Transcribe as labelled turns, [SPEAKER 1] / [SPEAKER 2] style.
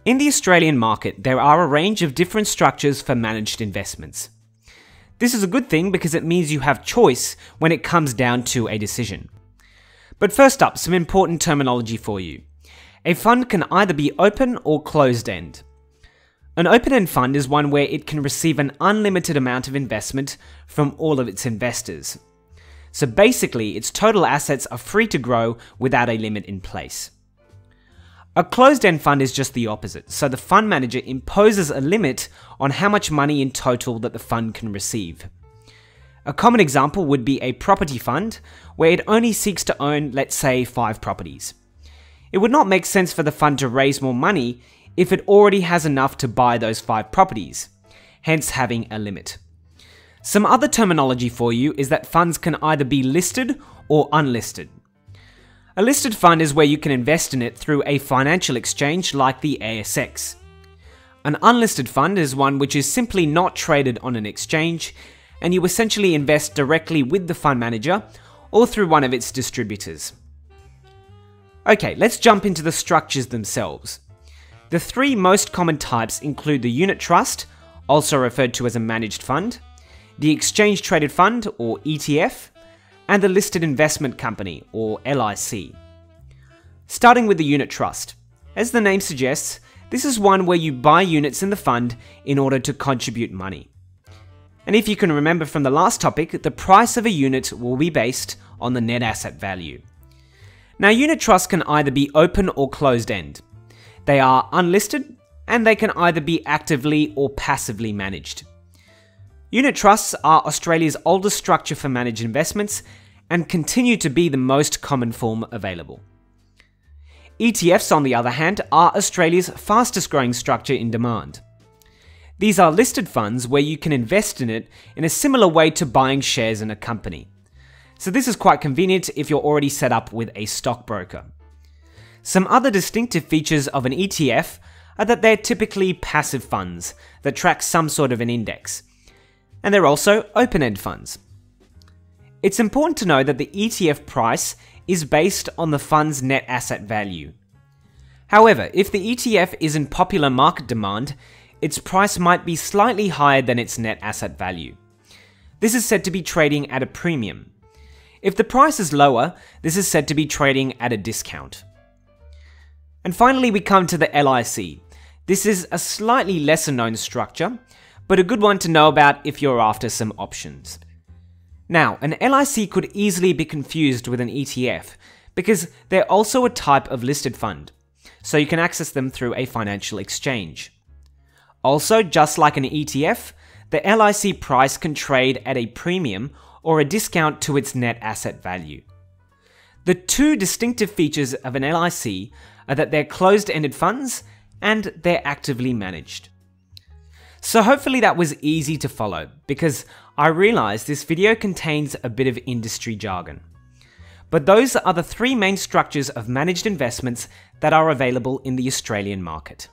[SPEAKER 1] In the Australian market, there are a range of different structures for managed investments. This is a good thing because it means you have choice when it comes down to a decision. But first up, some important terminology for you. A fund can either be open or closed-end. An open-end fund is one where it can receive an unlimited amount of investment from all of its investors. So basically, its total assets are free to grow without a limit in place. A closed-end fund is just the opposite, so the fund manager imposes a limit on how much money in total that the fund can receive. A common example would be a property fund, where it only seeks to own, let's say, 5 properties. It would not make sense for the fund to raise more money if it already has enough to buy those 5 properties, hence having a limit. Some other terminology for you is that funds can either be listed or unlisted. A listed fund is where you can invest in it through a financial exchange like the ASX. An unlisted fund is one which is simply not traded on an exchange, and you essentially invest directly with the fund manager or through one of its distributors. Okay, let's jump into the structures themselves. The 3 most common types include the unit trust, also referred to as a managed fund, the exchange traded fund or ETF, and the listed investment company or LIC. Starting with the unit trust. As the name suggests, this is one where you buy units in the fund in order to contribute money. And if you can remember from the last topic, the price of a unit will be based on the net asset value. Now, unit trusts can either be open or closed-end. They are unlisted, and they can either be actively or passively managed. Unit trusts are Australia's oldest structure for managed investments and continue to be the most common form available. ETFs, on the other hand, are Australia's fastest growing structure in demand. These are listed funds where you can invest in it in a similar way to buying shares in a company. So this is quite convenient if you're already set up with a stockbroker. Some other distinctive features of an ETF are that they're typically passive funds that track some sort of an index. And they're also open-end funds. It's important to know that the ETF price is based on the fund's net asset value. However, if the ETF is in popular market demand, its price might be slightly higher than its net asset value. This is said to be trading at a premium. If the price is lower, this is said to be trading at a discount. And finally, we come to the LIC. This is a slightly lesser known structure, but a good one to know about if you're after some options. Now, an LIC could easily be confused with an ETF because they're also a type of listed fund, so you can access them through a financial exchange. Also, just like an ETF, the LIC price can trade at a premium or a discount to its net asset value. The 2 distinctive features of an LIC are that they're closed-ended funds and they're actively managed. So hopefully that was easy to follow, because I realize this video contains a bit of industry jargon. But those are the 3 main structures of managed investments that are available in the Australian market.